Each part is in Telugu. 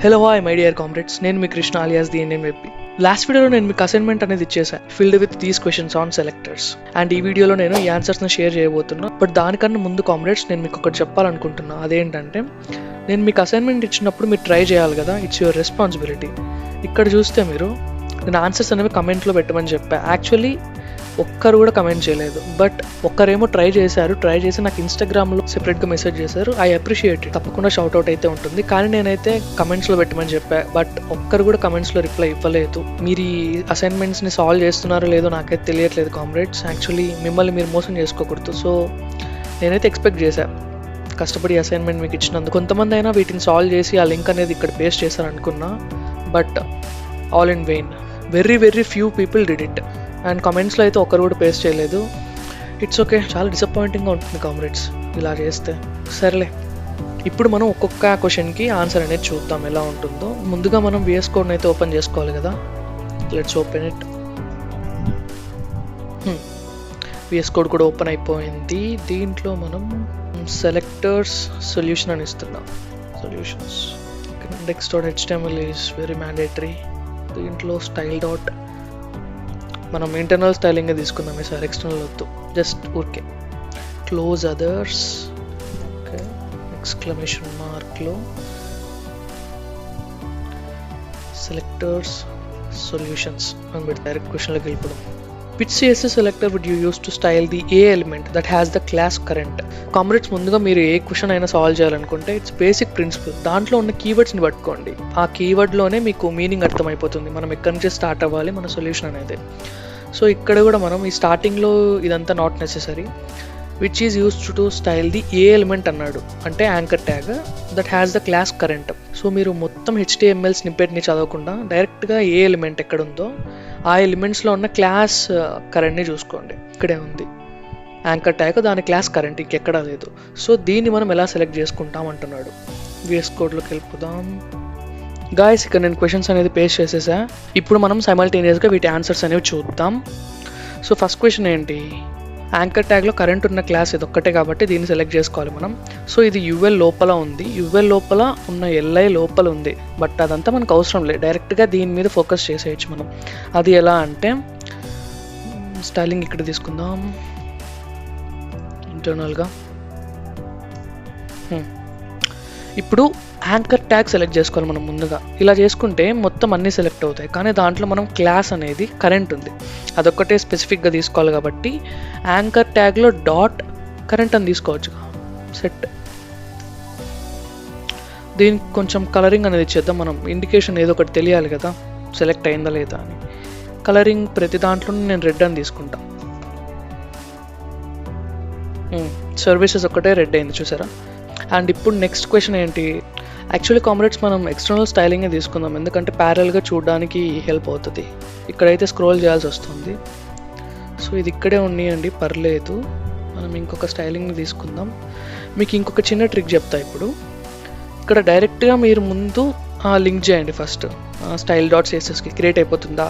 Hello hi my dear comrades, నేను మీ Krishna alias the Indian web. Last వీడియోలో నేను మీకు అసైన్మెంట్ అనేది ఇచ్చేసాను, filled with these questions on selectors. And ఈ వీడియోలో నేను ఈ ఆన్సర్స్ని షేర్ చేయబోతున్నా. బట్ దానికన్నా ముందు కామ్రేడ్స్ నేను మీకు ఒకటి చెప్పాలనుకుంటున్నా. అదేంటంటే, నేను మీకు అసైన్మెంట్ ఇచ్చినప్పుడు మీరు ట్రై చేయాలి కదా, ఇట్స్ యువర్ రెస్పాన్సిబిలిటీ. ఇక్కడ చూస్తే మీరు నేను ఆన్సర్స్ అనేవి కమెంట్లో పెట్టమని చెప్పా. యాక్చువల్లీ ఒక్కరు కూడా కమెంట్ చేయలేదు, బట్ ఒక్కరేమో ట్రై చేసి నాకు ఇన్స్టాగ్రామ్లో సెపరేట్గా మెసేజ్ చేశారు. I appreciate it. తప్పకుండా షౌట్అవుట్ అయితే ఉంటుంది, కానీ నేనైతే కమెంట్స్లో పెట్టమని చెప్పా. బట్ ఒక్కరు కూడా కమెంట్స్లో రిప్లై ఇవ్వలేదు. మీరు ఈ అసైన్మెంట్స్ని సాల్వ్ చేస్తున్నారో లేదో నాకైతే తెలియట్లేదు కామ్రేడ్స్. యాక్చువల్లీ మిమ్మల్ని మీరు మోసం చేసుకోకూడదు. సో నేనైతే ఎక్స్పెక్ట్ చేశాను, కష్టపడి అసైన్మెంట్ మీకు ఇచ్చినందుకు కొంతమంది అయినా వీటిని సాల్వ్ చేసి ఆ లింక్ అనేది ఇక్కడ పేస్ట్ చేశారనుకున్నా. But all in vain. Very few people did it. And కమెంట్స్లో అయితే ఒకరు కూడా పేస్ట్ చేయలేదు. ఇట్స్ ఓకే, చాలా డిసప్పాయింటింగ్గా ఉంటుంది కామ్రేడ్స్ ఇలా చేస్తే. సరేలే, ఇప్పుడు మనం ఒక్కొక్క క్వశ్చన్కి ఆన్సర్ అనేది చూద్దాం ఎలా ఉంటుందో. ముందుగా మనం VS కోడ్ని అయితే ఓపెన్ చేసుకోవాలి కదా. Let's open it. VS code కూడా ఓపెన్ అయిపోయింది. దీంట్లో మనం సెలెక్టర్స్ సొల్యూషన్ అని ఇస్తున్నాం. Solutions index.html is very mandatory. దీంట్లో స్టైల్ డాట్ మనం ఇంటర్నల్ స్టైలింగ్ తీసుకుందాం సార్, ఎక్స్టర్నల్ వద్దు. జస్ట్ ఊరికే క్లోజ్ అదర్స్. ఓకే, ఎక్స్క్లమేషన్ మార్క్లో సెలెక్టర్స్ సొల్యూషన్స్ అని పెడితే డైరెక్ట్ క్వశ్చన్లోకి వెళ్ళిపోవడం. Which CSS selector would you use to style the A element that has the class current? Comrades, ముందుగా మీరు ఏ క్వశ్చన్ అయినా సాల్వ్ చేయాలనుకుంటే ఇట్స్ బేసిక్ ప్రిన్సిపల్. దాంట్లో ఉన్న కీవర్డ్స్ని పట్టుకోండి. ఆ కీవర్డ్లోనే మీకు మీనింగ్ అర్థమైపోతుంది. మనం ఎక్కడి నుంచి స్టార్ట్ అవ్వాలి మన సొల్యూషన్ అనేది. సో ఇక్కడ కూడా మనం ఈ స్టార్టింగ్లో ఇదంతా not necessary. Which is used to style the A element అన్నాడు అంటే anchor tag that has the class current. So మీరు మొత్తం HTML స్నిప్పెట్ని చదవకుండా డైరెక్ట్గా ఏ ఎలిమెంట్ ఎక్కడుందో ఆ ఎలిమెంట్స్లో ఉన్న క్లాస్ కరెంట్ని చూసుకోండి. ఇక్కడే ఉంది యాంకర్ ట్యాగ్, దాని క్లాస్ కరెంట్ ఇంకెక్కడా లేదు. సో దీన్ని మనం ఎలా సెలెక్ట్ చేసుకుంటాం అంటున్నాడు. VS కోడ్లోకి వెళ్ళిపోదాం. గాయస్, ఇక్కడ నేను క్వశ్చన్స్ అనేది పేస్ట్ చేసేసా. ఇప్పుడు మనం సైమల్టేనియస్గా వీటి ఆన్సర్స్ అనేవి చూద్దాం. సో ఫస్ట్ క్వశ్చన్ ఏంటి? యాంకర్ ట్యాగ్లో కరెంట్ ఉన్న క్లాస్ ఇది ఒక్కటే కాబట్టి దీన్ని సెలెక్ట్ చేసుకోవాలి మనం. సో ఇది UL లోపల ఉంది, UL లోపల ఉన్న LI లోపల ఉంది. బట్ అదంతా మనకు అవసరం లేదు, డైరెక్ట్గా దీని మీద ఫోకస్ చేసేయచ్చు మనం. అది ఎలా అంటే, స్టైలింగ్ ఇక్కడ తీసుకుందాం ఇంటర్నల్గా. ఇప్పుడు యాంకర్ ట్యాగ్ సెలెక్ట్ చేసుకోవాలి మనం ముందుగా. ఇలా చేసుకుంటే మొత్తం అన్నీ సెలెక్ట్ అవుతాయి, కానీ దాంట్లో మనం క్లాస్ అనేది కరెంట్ ఉంది అదొక్కటే స్పెసిఫిక్గా తీసుకోవాలి కాబట్టి యాంకర్ ట్యాగ్లో డాట్ కరెంట్ అని తీసుకోవచ్చు. సెట్. దీనికి కొంచెం కలరింగ్ అనేది ఇచ్చేద్దాం మనం. ఇండికేషన్ ఏదో ఒకటి తెలియాలి కదా సెలెక్ట్ అయిందా లేదా అని. కలరింగ్ ప్రతి దాంట్లో నేను రెడ్ అని తీసుకుంటా. సర్వీసెస్ ఒక్కటే రెడ్ అయింది, చూసారా? అండ్ ఇప్పుడు నెక్స్ట్ క్వశ్చన్ ఏంటి? యాక్చువల్లీ కామ్రేడ్స్ మనం ఎక్స్టర్నల్ స్టైలింగే తీసుకుందాం, ఎందుకంటే ప్యారల్గా చూడడానికి హెల్ప్ అవుతుంది. ఇక్కడైతే స్క్రోల్ చేయాల్సి వస్తుంది. సో ఇది ఇక్కడే ఉన్నాయండి, పర్లేదు. మనం ఇంకొక స్టైలింగ్ని తీసుకుందాం. మీకు ఇంకొక చిన్న ట్రిక్ చెప్తా. ఇప్పుడు ఇక్కడ డైరెక్ట్గా మీరు ముందు లింక్ చేయండి. ఫస్ట్ style.cssకి క్రియేట్ అయిపోతుందా,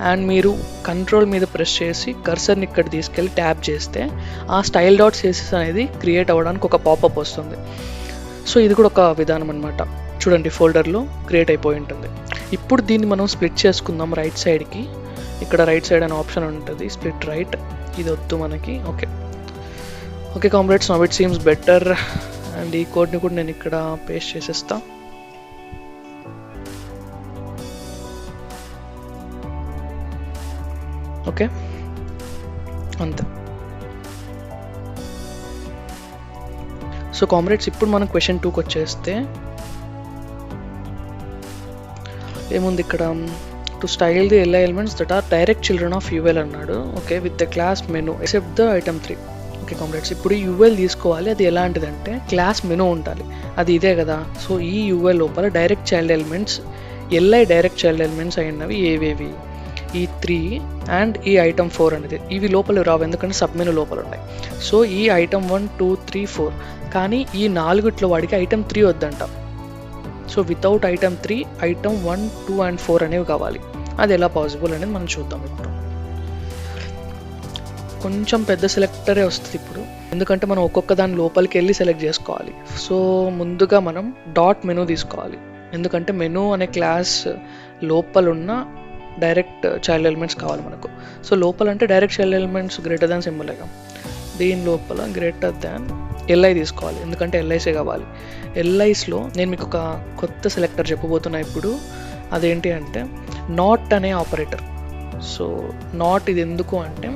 అండ్ మీరు కంట్రోల్ మీద ప్రెస్ చేసి కర్సర్ని ఇక్కడ తీసుకెళ్ళి ట్యాప్ చేస్తే ఆ style.css అనేది క్రియేట్ అవ్వడానికి ఒక పాపప్ వస్తుంది. సో ఇది కూడా ఒక విధానం అనమాట. చూడండి, ఫోల్డర్లో క్రియేట్ అయిపోయి ఉంటుంది. ఇప్పుడు దీన్ని మనం స్ప్లిట్ చేసుకుందాం రైట్ సైడ్కి. ఇక్కడ రైట్ సైడ్ అనే ఆప్షన్ ఉంటుంది, స్ప్లిట్ రైట్. ఇది వద్దు మనకి. Okay comrades, now it seems better. And ఈ కోడ్ని కూడా నేను ఇక్కడ పేస్ట్ చేసేస్తా. ఓకే, అంతే. సో కామ్రేడ్స్, ఇప్పుడు మనం క్వశ్చన్ 2కి వచ్చేస్తే ఏముంది ఇక్కడ? To style the LI elements that are direct children of UL అన్నాడు. Okay, with the class menu except the item 3. Okay comrades, ఇప్పుడు UL తీసుకోవాలి. అది ఎలాంటిదంటే క్లాస్ మెనూ ఉండాలి, అది ఇదే కదా. సో ఈ UL లోపల direct child elements, LI direct child elements అయినవి ఏవేవి? ఈ 3 అండ్ ఈ ఐటమ్ 4 అనేది. ఇవి లోపల రావు, ఎందుకంటే సబ్ మెనూ లోపల ఉన్నాయి. సో ఈ ఐటమ్ 1, 2, 3, 4. కానీ ఈ 4 వాడికి ఐటమ్ 3 వద్దంట. So without item 3 item 1, 2 and 4 అనేవి కావాలి. అది ఎలా పాసిబుల్ అనేది మనం చూద్దాం. ఇప్పుడు కొంచెం పెద్ద సెలెక్టరే వస్తుంది ఇప్పుడు, ఎందుకంటే మనం ఒక్కొక్క దాని లోపలికి వెళ్ళి సెలెక్ట్ చేసుకోవాలి. సో ముందుగా మనం డాట్ మెనూ తీసుకోవాలి, ఎందుకంటే మెనూ అనే క్లాస్ లోపల ఉన్న డైరెక్ట్ చైల్డ్ ఎలిమెంట్స్ కావాలి మనకు. సో లోపల అంటే direct child elements greater than సింబల్గా, దీని లోపల గ్రేటర్ దాన్ ఎల్ఐ తీసుకోవాలి, ఎందుకంటే ఎల్ఐసే కావాలి. ఎల్ఐస్లో నేను మీకు ఒక కొత్త సెలెక్టర్ చెప్పబోతున్నా ఇప్పుడు. అదేంటి అంటే నాట్ అనే ఆపరేటర్. సో నాట్ ఇది ఎందుకు అంటే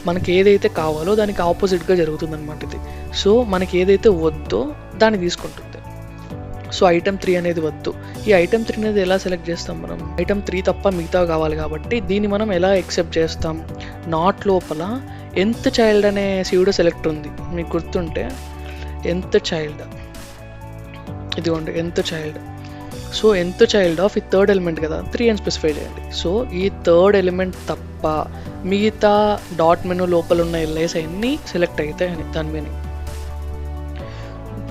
మనకి ఏదైతే కావాలో దానికి ఆపోజిట్గా జరుగుతుంది అనమాట ఇది. సో మనకి ఏదైతే వద్దో దాన్ని తీసుకుంటుంది. సో ఐటమ్ 3 అనేది వద్దు. ఈ ఐటమ్ 3 అనేది ఎలా సెలెక్ట్ చేస్తాం మనం? ఐటమ్ 3 తప్ప మిగతా కావాలి కాబట్టి దీన్ని మనం ఎలా యాక్సెప్ట్ చేస్తాం? నాట్ లోపల ఎంత చైల్డ్ అనే సీడో సెలెక్ట్ ఉంది, మీకు గుర్తుంటే ఎంత చైల్డ్, ఇదిగోండి ఎంత చైల్డ్. సో ఎంత చైల్డ్ ఆఫ్ ఈ థర్డ్ ఎలిమెంట్ కదా 3 అని స్పెసిఫై చేయండి. సో ఈ థర్డ్ ఎలిమెంట్ తప్ప మిగతా డాట్ మెనూ లోపల ఉన్న ఎల్ఐస్ అన్నీ సెలెక్ట్ అవుతాయి అని దాని మీనింగ్.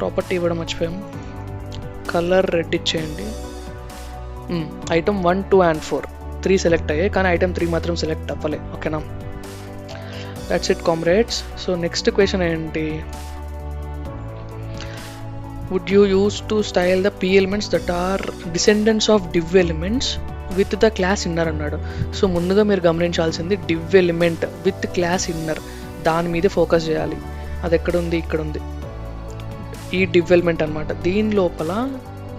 ప్రాపర్టీ ఇవ్వడం మర్చిపోయాం, కలర్ రెడ్ ఇచ్చేయండి. ఐటమ్ 1, 2 and 4 3 సెలెక్ట్ అయ్యాయి, కానీ ఐటమ్ 3 మాత్రం సెలెక్ట్ అవ్వలే. ఓకేనా, that's it comrades. So next question ఏంటి? Would you use to style the p elements that are descendants of div elements with the class inner అన్నాడు. సో ముందుగా మీరు గమనించాల్సింది div element with class inner, దాని మీద ఫోకస్ చేయాలి. అది ఎక్కడుంది? ఇక్కడ ఉంది, ఈ div element అనమాట. దీని లోపల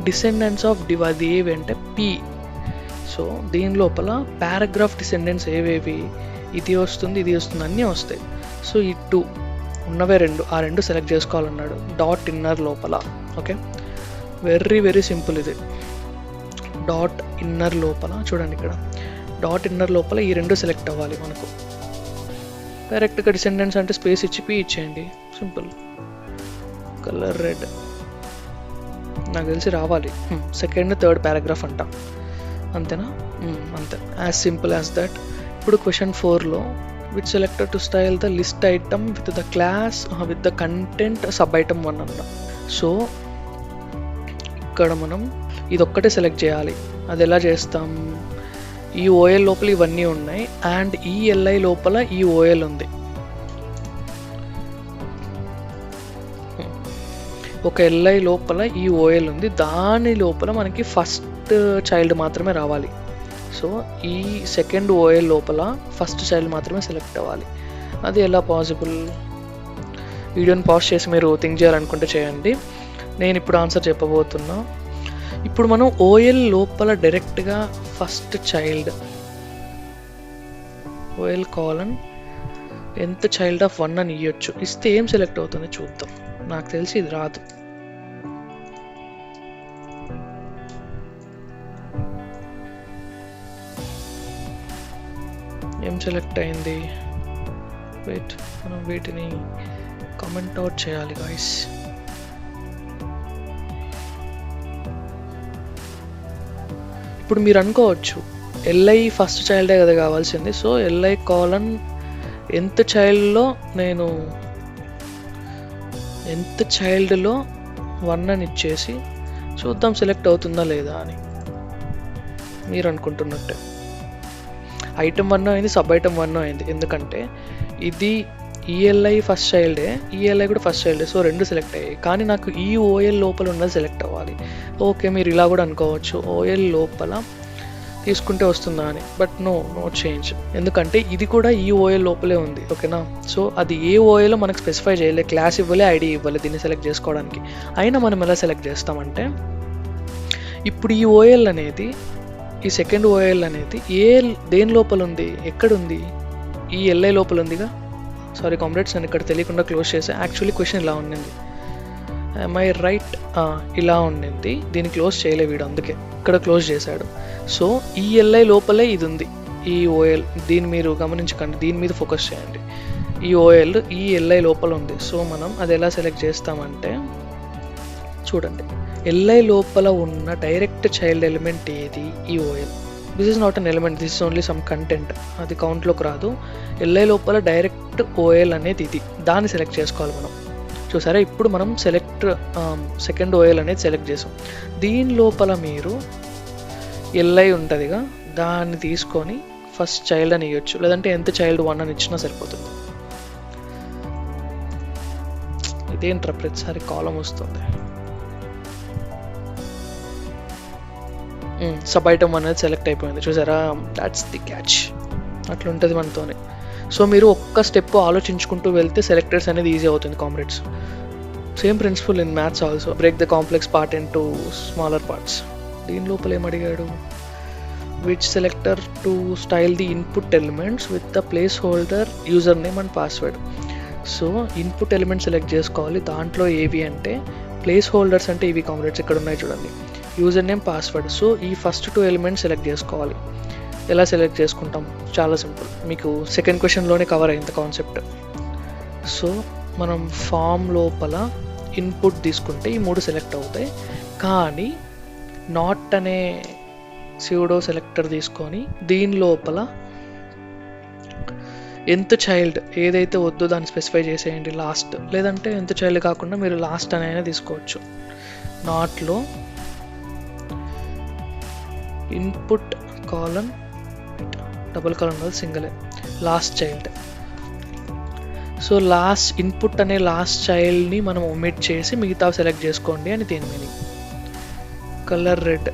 డిసెండెంట్స్ ఆఫ్ div అది ఏవి అంటే p. సో దీని లోపల పారాగ్రాఫ్ డిసెండెంట్స్ ఏవేవి? ఇది వస్తుంది, ఇది వస్తుంది, అన్నీ వస్తాయి. సో ఈ 2 ఉన్నవే 2, ఆ 2 సెలెక్ట్ చేసుకోవాలన్నాడు డాట్ ఇన్నర్ లోపల. ఓకే, వెరీ సింపుల్ ఇది. డాట్ ఇన్నర్ లోపల చూడండి, ఇక్కడ డాట్ ఇన్నర్ లోపల ఈ 2 సెలెక్ట్ అవ్వాలి మనకు. డైరెక్ట్గా డిసెండెంట్స్ అంటే స్పేస్ ఇచ్చి p ఇచ్చేయండి, సింపుల్. కలర్ రెడ్ నాకు తెలిసి రావాలి. సెకండ్ థర్డ్ పారాగ్రాఫ్ అంట, అంతేనా? అంతే, యాజ్ సింపుల్ యాజ్ దట్. ఇప్పుడు క్వశ్చన్ 4లో which selector to style the list item with the class with the content sub item 1 అన్న. సో ఇక్కడ మనం ఇదొక్కటే సెలెక్ట్ చేయాలి. అది ఎలా చేస్తాం? ఈ ఓఎల్ లోపల ఇవన్నీ ఉన్నాయి అండ్ ఈ ఎల్ఐ లోపల ఈ ఓఎల్ ఉంది. ఒక ఎల్ఐ లోపల ఈ ఓఎల్ ఉంది, దాని లోపల మనకి ఫస్ట్ చైల్డ్ మాత్రమే రావాలి. సో ఈ సెకండ్ ఓఎల్ లోపల ఫస్ట్ చైల్డ్ మాత్రమే సెలెక్ట్ అవ్వాలి. అది ఎలా పాసిబుల్? వీడియోని పాజ్ చేసి మీరు థింక్ చేయాలనుకుంటే చేయండి, నేను ఇప్పుడు ఆన్సర్ చెప్పబోతున్నా. ఇప్పుడు మనం ఓఎల్ లోపల డైరెక్ట్గా ఫస్ట్ చైల్డ్ ఓఎల్ కాలన్ ఎంత చైల్డ్ ఆఫ్ 1 అని ఇవ్వచ్చు. ఇస్తే ఏం సెలెక్ట్ అవుతుంది చూద్దాం. నాకు తెలిసి ఇది రాదు. ఏం సెలెక్ట్ అయింది? వెయిట్, మనం వీటిని కామెంట్ అవుట్ చేయాలి గాయ్స్. ఇప్పుడు మీరు అనుకోవచ్చు ఎల్ఐ ఫస్ట్ చైల్డే కదా కావాల్సింది. సో ఎల్ఐ కాలన్ ఎంత చైల్డ్లో నేను ఎంత చైల్డ్లో 1 అని ఇచ్చేసి చూద్దాం సెలెక్ట్ అవుతుందా లేదా అని మీరు అనుకుంటున్నట్టే. ఐటమ్ 1 అయింది, సబ్ ఐటమ్ 1 అయింది, ఎందుకంటే ఇది ఈఎల్ఐ ఫస్ట్ చైల్డే, ఈఎల్ఐ కూడా ఫస్ట్ చైల్డే. సో 2 సెలెక్ట్ అయ్యాయి, కానీ నాకు ఈ ఓఎల్ లోపల ఉన్నది సెలెక్ట్ అవ్వాలి. ఓకే, మీరు ఇలా కూడా అనుకోవచ్చు ఓఎల్ లోపల తీసుకుంటే వస్తుందా అని, బట్ నో చేంజ్, ఎందుకంటే ఇది కూడా ఈ ఓఎల్ లోపలే ఉంది. ఓకేనా, సో అది ఏ ఓఎల్ మనకు స్పెసిఫై చేయలే, క్లాస్ ఇవ్వలే, ఐడి ఇవ్వాలి దీన్ని సెలెక్ట్ చేసుకోవడానికి. అయినా మనం ఎలా సెలెక్ట్ చేస్తామంటే ఇప్పుడు ఈ ఓఎల్ అనేది, ఈ సెకండ్ ఓఎల్ అనేది దేని లోపల ఉంది, ఎక్కడుంది? ఈ ఎల్ఐ లోపల ఉందిగా. సారీ కామ్రేడ్స్, నేను ఇక్కడ తెలియకుండా క్లోజ్ చేసా. యాక్చువల్లీ క్వశ్చన్ ఇలా ఉండింది, ఐ రైట్, ఇలా ఉండింది, దీన్ని క్లోజ్ చేయలే వీడు, అందుకే ఇక్కడ క్లోజ్ చేశాడు. సో ఈ ఎల్ఐ లోపలే ఇది ఉంది, ఈ ఓఎల్. దీన్ని మీరు గమనించకండి, దీని మీద ఫోకస్ చేయండి. ఈ ఓఎల్ ఈ ఎల్ఐ లోపల ఉంది. సో మనం అది ఎలా సెలెక్ట్ చేస్తామంటే చూడండి, ఎల్ఐ లోపల ఉన్న డైరెక్ట్ చైల్డ్ ఎలిమెంట్ ఏది? ఈ OL. This is not an element, this is only some content, అది కౌంట్లోకి రాదు. ఎల్ఐ లోపల డైరెక్ట్ ఓఎల్ అనేది ఇది, దాన్ని సెలెక్ట్ చేసుకోవాలి మనం. చూసారా, ఇప్పుడు మనం సెకండ్ ఓఎల్ అనేది సెలెక్ట్ చేసాం. దీని లోపల మీరు ఎల్ఐ ఉంటుందిగా, దాన్ని తీసుకొని ఫస్ట్ చైల్డ్ అని ఇవ్వచ్చు, లేదంటే ఎంత చైల్డ్ 1 అని ఇచ్చినా సరిపోతుంది. ఇదేంట్రా ప్రతిసారి కాలం వస్తుంది. సబ్ ఐటమ్ అనేది సెలెక్ట్ అయిపోయింది, చూసారా? That's the catch. అట్లా ఉంటుంది మనతోనే. సో మీరు ఒక్క స్టెప్ ఆలోచించుకుంటూ వెళ్తే సెలెక్టర్స్ అనేది ఈజీ అవుతుంది comrades. Same principle in maths also. Break the complex part into smaller parts. దీని లోపల ఏమడిగాడు? Which selector to style the input elements with the placeholder user name and password. So input element select చేసుకోవాలి. దాంట్లో ఏవి అంటే ప్లేస్ హోల్డర్స్ అంటే ఇవి కామ్రేడ్స్ ఇక్కడ ఉన్నాయి చూడండి, యూజర్ నేమ్, పాస్వర్డ్. సో ఈ ఫస్ట్ 2 ఎలిమెంట్స్ సెలెక్ట్ చేసుకోవాలి. ఎలా సెలెక్ట్ చేసుకుంటాం? చాలా సింపుల్, మీకు సెకండ్ క్వశ్చన్లోనే కవర్ అయింది కాన్సెప్ట్. సో మనం ఫామ్ లోపల ఇన్పుట్ తీసుకుంటే ఈ 3 సెలెక్ట్ అవుతాయి. కానీ నాట్ అనే స్యూడో సెలెక్టర్ తీసుకొని దీని లోపల ఎంత చైల్డ్ ఏదైతే వద్దో దాన్ని స్పెసిఫై చేసేయండి లాస్ట్. లేదంటే ఎంత చైల్డ్ కాకుండా మీరు లాస్ట్ అనైనా తీసుకోవచ్చు. నాట్లో ఇన్పుట్ కాలన్, డబుల్ కాలన్ కాదు, సింగిలే, last child. So last input అనే లాస్ట్ చైల్డ్ని మనం ఒమిట్ చేసి మిగతా సెలెక్ట్ చేసుకోండి అని దీని మీనింగ్. కలర్ రెడ్,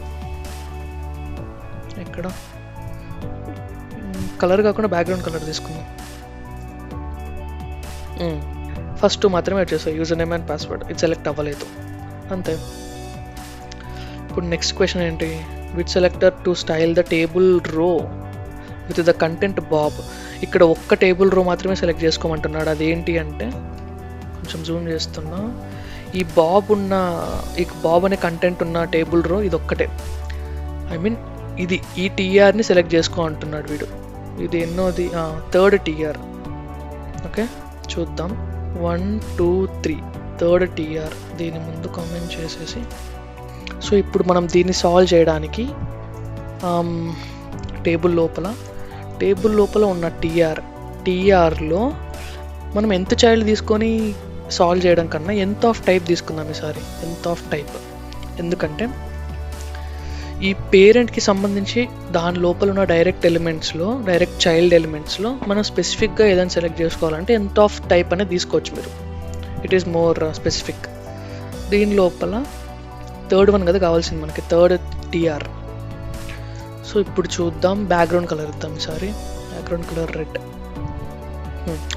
ఎక్కడ కలర్ కాకుండా బ్యాక్గ్రౌండ్ కలర్ తీసుకుందాం. ఫస్ట్ 2 మాత్రమే వచ్చేసాయి, యూజర్ నేమ్ అండ్ పాస్వర్డ్. ఇది సెలెక్ట్ అవ్వలేదు, అంతే. ఇప్పుడు నెక్స్ట్ క్వశ్చన్ ఏంటి? Which selector to style the table row with the content Bob. ఇక్కడ ఒక్క టేబుల్ రో మాత్రమే సెలెక్ట్ చేసుకోమంటున్నాడు. అదేంటి అంటే, కొంచెం జూమ్ చేస్తున్నా, ఈ బాబ్ అనే కంటెంట్ ఉన్న టేబుల్ రో ఇది ఒక్కటే. ఐ మీన్ ఇది ఈ టీఆర్ని సెలెక్ట్ చేసుకో అంటున్నాడు వీడు. ఇది ఎన్నోది? 3rd TR. ఓకే చూద్దాం. 1 2 3 3rd టీఆర్. దీని ముందు కామెంట్ చేసేసి, సో ఇప్పుడు మనం దీన్ని సాల్వ్ చేయడానికి టేబుల్ లోపల ఉన్న టీఆర్లో మనం ఎంత చైల్డ్ తీసుకొని సాల్వ్ చేయడం కన్నా ఎంత ఆఫ్ టైప్ తీసుకుందాం ఈసారి. ఎంత ఆఫ్ టైప్, ఎందుకంటే ఈ పేరెంట్కి సంబంధించి దాని లోపల ఉన్న డైరెక్ట్ చైల్డ్ ఎలిమెంట్స్లో మనం స్పెసిఫిక్గా ఏదైనా సెలెక్ట్ చేసుకోవాలంటే ఎంత ఆఫ్ టైప్ అనేది తీసుకోవచ్చు మీరు. It is more specific. దీని లోపల 3rd వన్ కదా కావాల్సింది మనకి, 3rd టీఆర్. సో ఇప్పుడు చూద్దాం, బ్యాక్గ్రౌండ్ కలర్ ఇద్దాం ఈసారి. బ్యాక్గ్రౌండ్ కలర్ రెడ్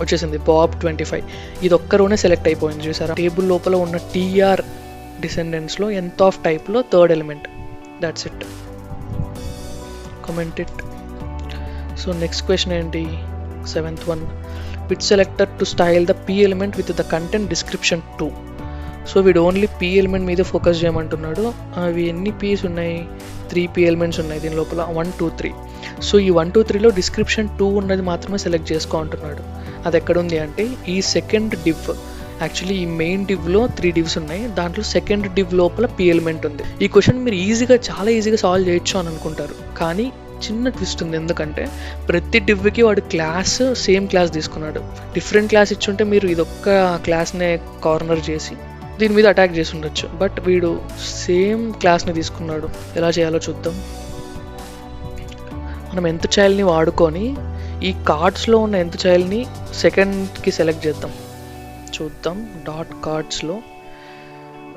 వచ్చేసింది. బాబ్ 25. ఇది ఒక్క రోనే సెలెక్ట్ అయిపోయింది చూసారా. టేబుల్ లోపల ఉన్న టీఆర్ డిసెండెంట్స్లో ఎంత ఆఫ్ టైప్లో 3rd element. That's it. Comment it. So next question ఏంటి? 7th one. Which selector to style the p element with the content description 2. So వీడు ఓన్లీ p ఎలిమెంట్ మీద ఫోకస్ చేయమంటున్నాడు. అవి ఎన్ని p's ఉన్నాయి? 3 p ఎలిమెంట్స్ ఉన్నాయి దీని లోపల, 1 2 3. సో ఈ 1 2 3లో డిస్క్రిప్షన్ 2 ఉన్నది మాత్రమే సెలెక్ట్ చేసుకో అంటున్నాడు. అది ఎక్కడుంది అంటే ఈ సెకండ్ డివ్. యాక్చువల్లీ ఈ మెయిన్ డివ్లో 3 divs ఉన్నాయి, దాంట్లో సెకండ్ డివ్ లోపల p ఎలిమెంట్ ఉంది. ఈ క్వశ్చన్ మీరు చాలా ఈజీగా సాల్వ్ చేయొచ్చు అని అనుకుంటారు, కానీ చిన్న ట్విస్ట్ ఉంది. ఎందుకంటే ప్రతి డివ్కి వాడు సేమ్ క్లాస్ తీసుకున్నాడు. డిఫరెంట్ క్లాస్ ఇచ్చుంటే మీరు ఇదొక్క క్లాస్నే కార్నర్ చేసి దీని మీద అటాక్ చేసి ఉండొచ్చు. బట్ వీడు సేమ్ క్లాస్ని తీసుకున్నాడు. ఎలా చేయాలో చూద్దాం. మనం ఎంత చైల్డ్ని వాడుకొని ఈ కార్డ్స్లో ఉన్న ఎంత చైల్డ్ని సెకండ్కి సెలెక్ట్ చేద్దాం. చూద్దాం. డాట్ కార్డ్స్లో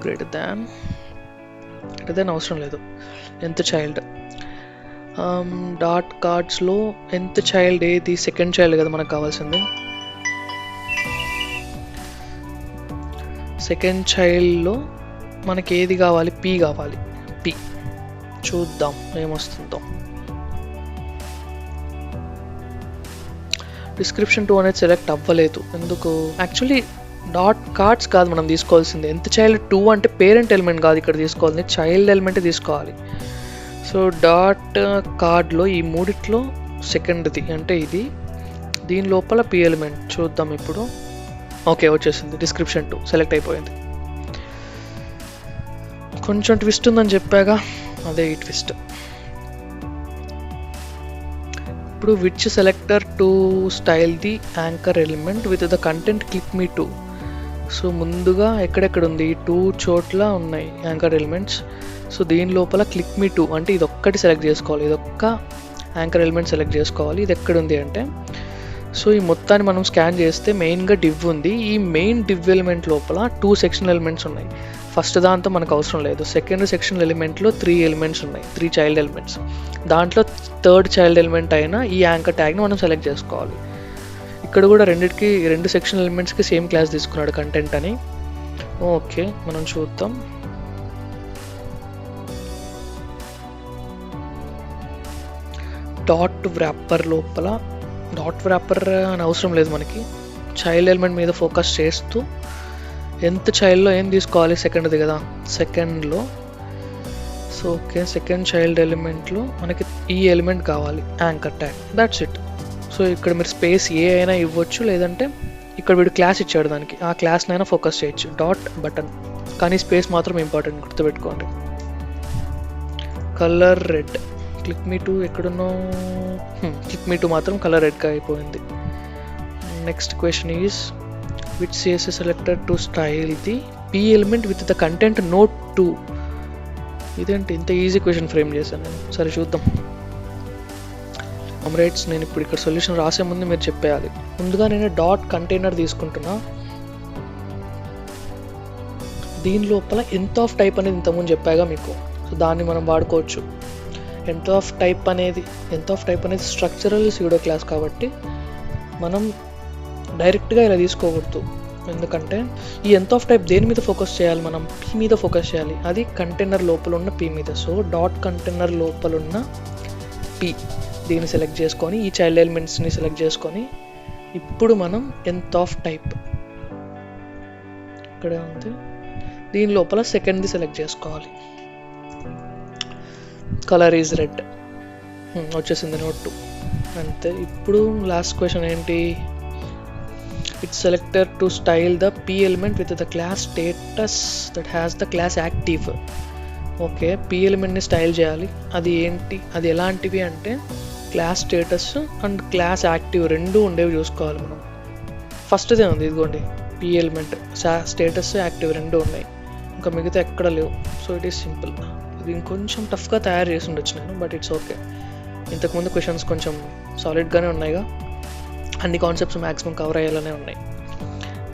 గ్రేటర్ దాన్ అవసరం లేదు, ఎంత చైల్డ్. డాట్ కార్డ్స్లో ఎంత చైల్డ్ ఏది? సెకండ్ చైల్డ్ కదా మనకు కావాల్సింది. సెకండ్ చైల్డ్లో మనకి ఏది కావాలి? p కావాలి. p చూద్దాం ఏమొస్తుందో. డిస్క్రిప్షన్ 2 అనేది సెలెక్ట్ అవ్వలేదు ఎందుకు? యాక్చువల్లీ డాట్ కార్డ్స్ కాదు మనం తీసుకోవాల్సింది. ఎంత చైల్డ్ 2 అంటే పేరెంట్ ఎలిమెంట్ కాదు ఇక్కడ తీసుకోవాల్సింది, చైల్డ్ ఎలిమెంట్ తీసుకోవాలి. సో డాట్ కార్డ్లో ఈ మూడిట్లో సెకండ్ది అంటే ఇది, దీని లోపల p ఎలిమెంట్. చూద్దాం ఇప్పుడు. ఓకే వచ్చేసింది, డిస్క్రిప్షన్ 2 సెలెక్ట్ అయిపోయింది. కొంచెం ట్విస్ట్ ఉందని చెప్పాగా, అదే ఈ ట్విస్ట్. ఇప్పుడు which selector to style the anchor element with the content click me to. So ముందుగా ఎక్కడెక్కడ ఉంది? 2 చోట్ల ఉన్నాయి యాంకర్ ఎలిమెంట్స్. సో దీని లోపల క్లిక్ మీ టు అంటే ఇది ఒక్కటి సెలెక్ట్ చేసుకోవాలి, ఇదొక్క యాంకర్ ఎలిమెంట్ సెలెక్ట్ చేసుకోవాలి. ఇది ఎక్కడుంది అంటే, సో ఈ మొత్తాన్ని మనం స్కాన్ చేస్తే మెయిన్గా డివ్ ఉంది. ఈ మెయిన్ డివ్ ఎలిమెంట్ లోపల 2 సెక్షన్ ఎలిమెంట్స్ ఉన్నాయి. ఫస్ట్ దాంతో మనకు అవసరం లేదు. సెకండ్ సెక్షన్ ఎలిమెంట్లో 3 ఎలిమెంట్స్ ఉన్నాయి, 3 చైల్డ్ ఎలిమెంట్స్. దాంట్లో థర్డ్ చైల్డ్ ఎలిమెంట్ అయిన ఈ యాంకర్ ట్యాగ్ని మనం సెలెక్ట్ చేసుకోవాలి. ఇక్కడ కూడా రెండు సెక్షన్ ఎలిమెంట్స్కి సేమ్ క్లాస్ తీసుకున్నాడు కంటెంట్ అని. ఓకే, మనం చూద్దాం. డాట్ వ్రాపర్ లోపల డాట్ వ్రాపర్ అని అవసరం లేదు మనకి. చైల్డ్ ఎలిమెంట్ మీద ఫోకస్ చేస్తూ ఎంత చైల్డ్లో ఏం తీసుకోవాలి, సెకండ్ది కదా, సెకండ్లో. సో ఓకే, సెకండ్ చైల్డ్ ఎలిమెంట్లో మనకి ఈ ఎలిమెంట్ కావాలి, anchor tag. That's it. So ఇక్కడ మీరు స్పేస్ ఏ అయినా ఇవ్వచ్చు, లేదంటే ఇక్కడ వీడు క్లాస్ ఇచ్చాడు దానికి, ఆ క్లాస్నైనా ఫోకస్ చేయొచ్చు. డాట్ బటన్, కానీ స్పేస్ మాత్రం ఇంపార్టెంట్, గుర్తుపెట్టుకోండి. Colour red, click me to ఎక్కడున్నావు, క్లిక్ మీ టు మాత్రం కలర్ రెడ్గా అయిపోయింది. Next question is which CSS selector to style the P element with the content note 2. ఇదేంటి ఇంత ఈజీ క్వశ్చన్ ఫ్రేమ్ చేశాను నేను. సరే చూద్దాం. కామ్రేడ్స్, నేను ఇప్పుడు ఇక్కడ సొల్యూషన్ రాసే ముందు మీరు చెప్పేయాలి. ముందుగా నేను డాట్ కంటైనర్ తీసుకుంటున్నా. దీని లోపల ఎంత ఆఫ్ టైప్ అనేది ఇంతకుముందు చెప్పాగా మీకు, సో దాన్ని మనం వాడుకోవచ్చు. ఎంత ఆఫ్ టైప్ అనేది స్ట్రక్చరల్ సూడో క్లాస్ కాబట్టి మనం డైరెక్ట్గా ఇలా తీసుకోకూడదు. ఎందుకంటే ఈ ఎంత ఆఫ్ టైప్ దేని మీద ఫోకస్ చేయాలి, మనం P మీద ఫోకస్ చేయాలి. అది కంటైనర్ లోపల ఉన్న P మీద. సో డాట్ కంటైనర్ లోపల ఉన్న P దీన్ని సెలెక్ట్ చేసుకొని, ఈ చైల్డ్ ఎలిమెంట్స్ని సెలెక్ట్ చేసుకొని, ఇప్పుడు మనం ఎంత ఆఫ్ టైప్ ఇక్కడే ఉంది, దీని లోపల సెకండ్ది సెలెక్ట్ చేసుకోవాలి. కలర్ ఈజ్ రెడ్, వచ్చేసింది నోట్ 2. అంతే. ఇప్పుడు లాస్ట్ క్వశ్చన్ ఏంటి, it's selector to style the P element with the class status that has the class active. Okay, P ఎలిమెంట్ని స్టైల్ చేయాలి. అది ఏంటి, అది ఎలాంటివి అంటే class status and class active రెండు ఉండేవి చూసుకోవాలి మనం. ఫస్ట్దే ఉంది, ఇదిగోండి, P ఎలిమెంట్ స్టేటస్ యాక్టివ్ రెండు ఉన్నాయి, ఇంకా మిగతా ఎక్కడ లేవు. So it is simple. ఇది ఇంకొంచెం టఫ్గా తయారు చేసి ఉండొచ్చు నేను, బట్ ఇట్స్ ఓకే. ఇంతకుముందు క్వశ్చన్స్ కొంచెం సాలిడ్గానే ఉన్నాయిగా, అన్ని కాన్సెప్ట్స్ మ్యాక్సిమం కవర్ అయ్యేలానే ఉన్నాయి.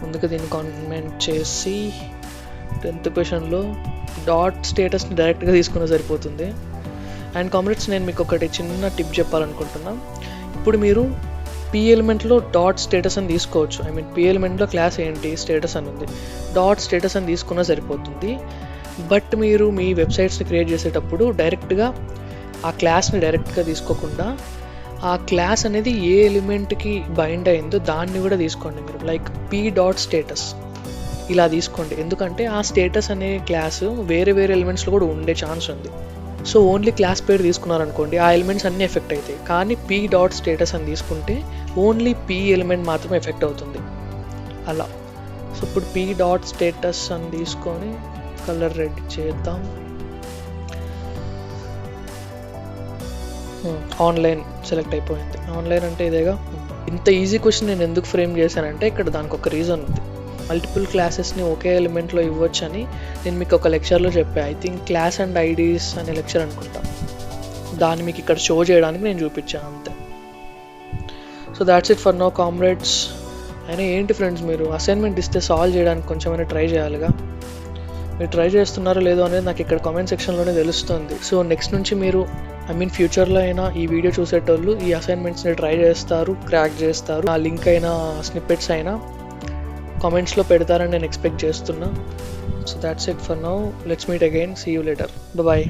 ముందుగా దీన్ని కామెంట్ చేసి 10th క్వశ్చన్లో డాట్ స్టేటస్ని డైరెక్ట్గా తీసుకున్నా సరిపోతుంది. అండ్ కామ్రేడ్స్, నేను మీకు ఒకటి చిన్న టిప్ చెప్పాలనుకుంటున్నా. ఇప్పుడు మీరు P ఎలిమెంట్లో డాట్ స్టేటస్ అని తీసుకోవచ్చు. P ఎలిమెంట్లో క్లాస్ ఏంటి, స్టేటస్ అని ఉంది, డాట్ స్టేటస్ అని తీసుకున్నా సరిపోతుంది. బట్ మీరు మీ వెబ్సైట్స్ని క్రియేట్ చేసేటప్పుడు డైరెక్ట్గా ఆ క్లాస్ని డైరెక్ట్గా తీసుకోకుండా ఆ క్లాస్ అనేది ఏ ఎలిమెంట్కి బైండ్ అయిందో దాన్ని కూడా తీసుకోండి మీరు. లైక్ P డాట్ స్టేటస్ ఇలా తీసుకోండి. ఎందుకంటే ఆ స్టేటస్ అనే క్లాస్ వేరే ఎలిమెంట్స్లో కూడా ఉండే ఛాన్స్ ఉంది. సో ఓన్లీ క్లాస్ పేరు తీసుకున్నారనుకోండి, ఆ ఎలిమెంట్స్ అన్నీ ఎఫెక్ట్ అవుతాయి. కానీ P డాట్ స్టేటస్ అని తీసుకుంటే ఓన్లీ P ఎలిమెంట్ మాత్రమే ఎఫెక్ట్ అవుతుంది అలా. సో ఇప్పుడు P డాట్ స్టేటస్ అని తీసుకొని కలర్ రెడ్ చేద్దాం. ఆన్లైన్ సెలెక్ట్ అయిపోయింది. ఆన్లైన్ అంటే ఇదేగా. ఇంత ఈజీ క్వశ్చన్ నేను ఎందుకు ఫ్రేమ్ చేశానంటే ఇక్కడ దానికి ఒక రీజన్ ఉంది. మల్టిపుల్ క్లాసెస్ని ఒకే ఎలిమెంట్లో ఇవ్వచ్చు అని నేను మీకు ఒక లెక్చర్లో చెప్పాను. I think class and IDs అనే లెక్చర్ అనుకుంటా. దాన్ని మీకు ఇక్కడ షో చేయడానికి నేను చూపించాను అంతే. So that's it for now comrades. అయినా ఏంటి ఫ్రెండ్స్, మీరు అసైన్మెంట్ ఇస్తే సాల్వ్ చేయడానికి కొంచెమైనా ట్రై చేయాలిగా. మీరు ట్రై చేస్తున్నారో లేదో అనేది నాకు ఇక్కడ కామెంట్ సెక్షన్లోనే తెలుస్తుంది. సో నెక్స్ట్ నుంచి మీరు ఫ్యూచర్లో అయినా ఈ వీడియో చూసేటోళ్ళు ఈ అసైన్మెంట్స్ని ట్రై చేస్తారు, క్రాక్ చేస్తారు. ఆ లింక్ అయినా స్నిప్పెట్స్ అయినా కామెంట్స్లో పెడతారని నేను ఎక్స్పెక్ట్ చేస్తున్నా. So that's it for now. Let's meet again. See you later. Bye.